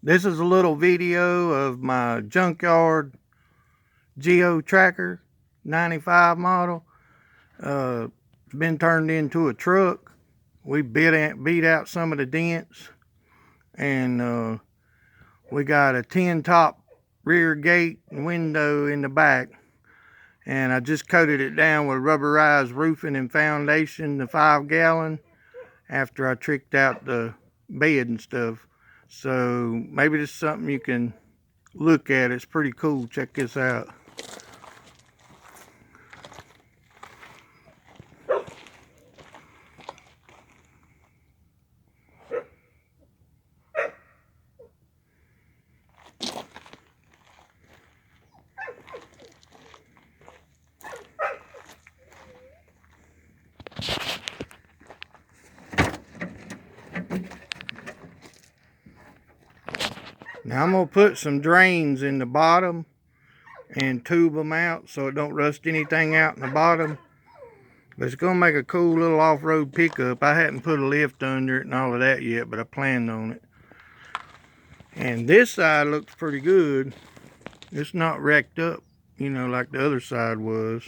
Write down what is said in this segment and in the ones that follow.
This is a little video of my junkyard Geo Tracker 95 model. It's been turned into a truck. We beat out some of the dents, and we got a 10 top rear gate and window in the back. And I just coated it down with rubberized roofing and foundation, the 5-gallon, after I tricked out the bed and stuff. So maybe this is something you can look at. It's pretty cool. Check this out. Now I'm going to put some drains in the bottom and tube them out so it don't rust anything out in the bottom. But it's going to make a cool little off-road pickup. I hadn't put a lift under it and all of that yet, but I planned on it. And this side looks pretty good. It's not wrecked up, you know, like the other side was.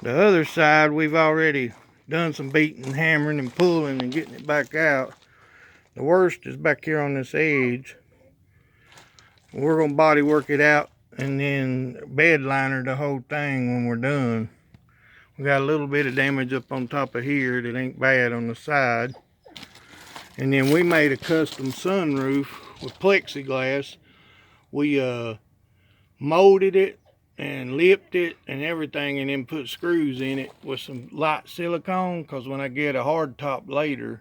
The other side, we've already done some beating, hammering, and pulling and getting it back out. The worst is back here on this edge. We're going to body work it out and then bed liner the whole thing when we're done. We got a little bit of damage up on top of here that ain't bad on the side. And then we made a custom sunroof with plexiglass. We molded it and lipped it and everything, and then put screws in it with some light silicone, because when I get a hard top later,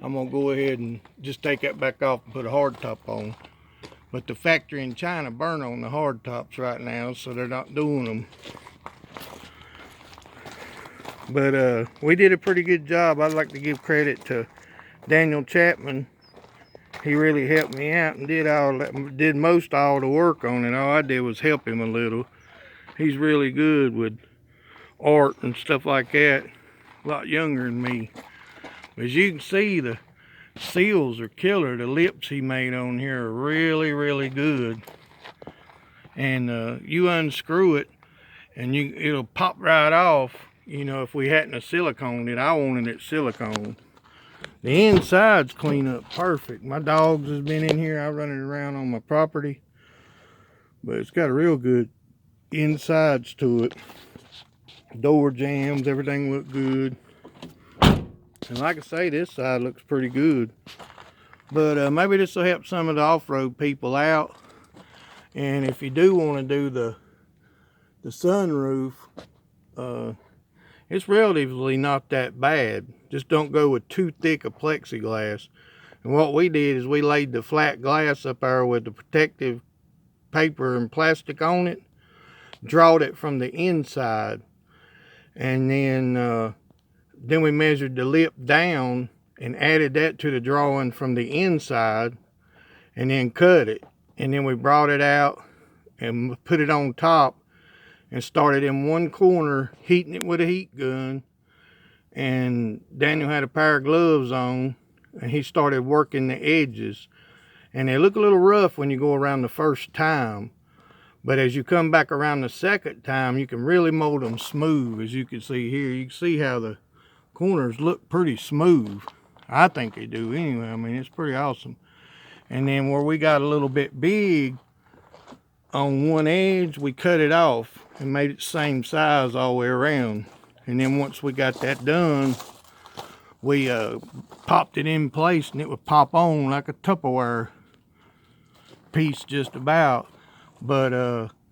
I'm going to go ahead and just take that back off and put a hard top on. But the factory in China burn on the hard tops right now, so they're not doing them. But we did a pretty good job. I'd like to give credit to Daniel Chapman. He really helped me out and did most all the work on it. All I did was help him a little. He's really good with art and stuff like that. A lot younger than me. As you can see, the seals are killer. The lips he made on here are really, really good. And you unscrew it and it'll pop right off. You know, if we hadn't siliconed it, I wanted it silicone. The inside's clean up perfect. My dogs has been in here. I run it around on my property. But it's got a real good insides to it. Door jambs, everything look good. And like I say, this side looks pretty good. But maybe this will help some of the off-road people out. And if you do want to do the sunroof, it's relatively not that bad. Just don't go with too thick a plexiglass. And what we did is we laid the flat glass up there with the protective paper and plastic on it, drawed it from the inside, and then we measured the lip down and added that to the drawing from the inside, and then cut it. And then we brought it out and put it on top and started in one corner heating it with a heat gun. And Daniel had a pair of gloves on and he started working the edges. And they look a little rough when you go around the first time. But as you come back around the second time, you can really mold them smooth. As you can see here, you can see how the corners look pretty smooth. I think they do anyway. I mean, it's pretty awesome. And then where we got a little bit big on one edge, we cut it off and made it the same size all the way around. And then once we got that done, we popped it in place and it would pop on like a Tupperware piece just about. But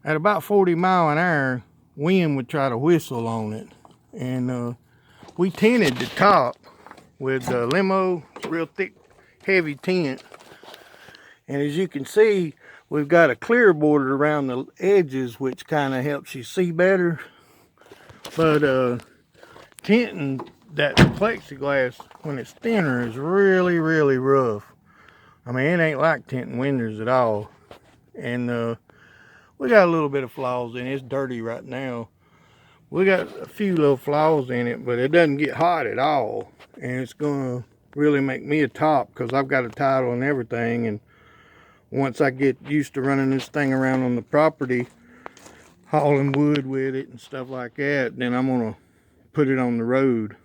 at about 40 mile an hour, wind would try to whistle on it. And we tinted the top with limo, real thick, heavy tint. And as you can see, we've got a clear border around the edges, which kind of helps you see better. But tinting that plexiglass when it's thinner is really, really rough. I mean, it ain't like tinting windows at all. And we got a little bit of flaws in it. It's dirty right now. We got a few little flaws in it, but it doesn't get hot at all. And it's gonna really make me a top, because I've got a title and everything. And once I get used to running this thing around on the property, hauling wood with it and stuff like that, then I'm gonna put it on the road.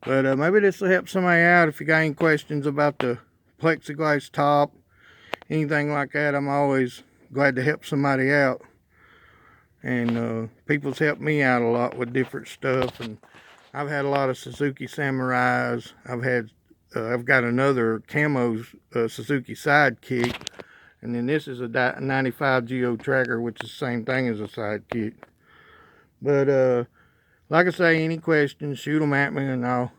But maybe this will help somebody out. If you got any questions about the plexiglass top, anything like that, I'm always glad to help somebody out. And people's helped me out a lot with different stuff. And I've had a lot of Suzuki Samurais. I've got another camo Suzuki Sidekick, and then this is a 95 Geo Tracker, which is the same thing as a Sidekick. But like I say, any questions, shoot them at me, and I'll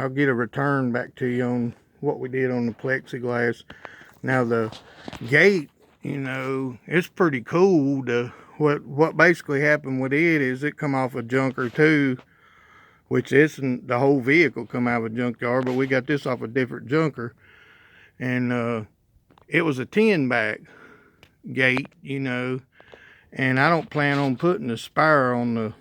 get a return back to you on what we did on the plexiglass. Now the gate, you know, it's pretty cool. What basically happened with it is it come off a junker too, which isn't the whole vehicle come out of a junkyard, but we got this off a different junker. And it was a 10-back gate, you know, and I don't plan on putting the spire on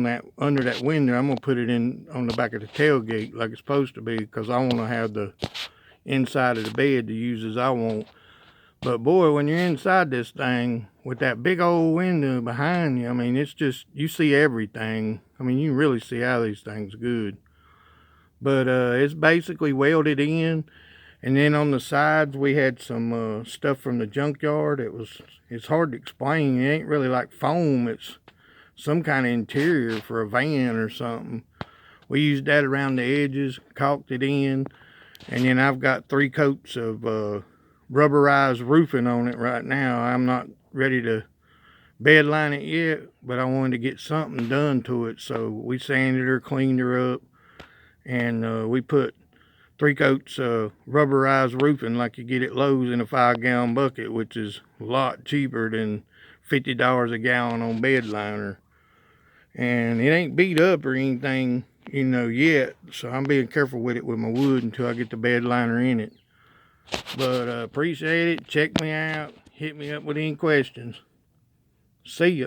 that under that window. I'm gonna put it in on the back of the tailgate like it's supposed to be, because I want to have the inside of the bed to use as I want. But boy, when you're inside this thing with that big old window behind you, I mean, it's just, you see everything. I mean, you can really see how these things good. But it's basically welded in. And then on the sides, we had some stuff from the junkyard. It's hard to explain. It ain't really like foam. It's some kind of interior for a van or something. We used that around the edges, caulked it in. And then I've got 3 coats of rubberized roofing on it right now. I'm not ready to bed line it yet, but I wanted to get something done to it. So we sanded her, cleaned her up, and we put 3 coats of rubberized roofing like you get at Lowe's in a 5-gallon bucket, which is a lot cheaper than $50 a gallon on bed liner. And it ain't beat up or anything, you know, yet. So I'm being careful with it with my wood until I get the bed liner in it. But appreciate it. Check me out. Hit me up with any questions. See ya.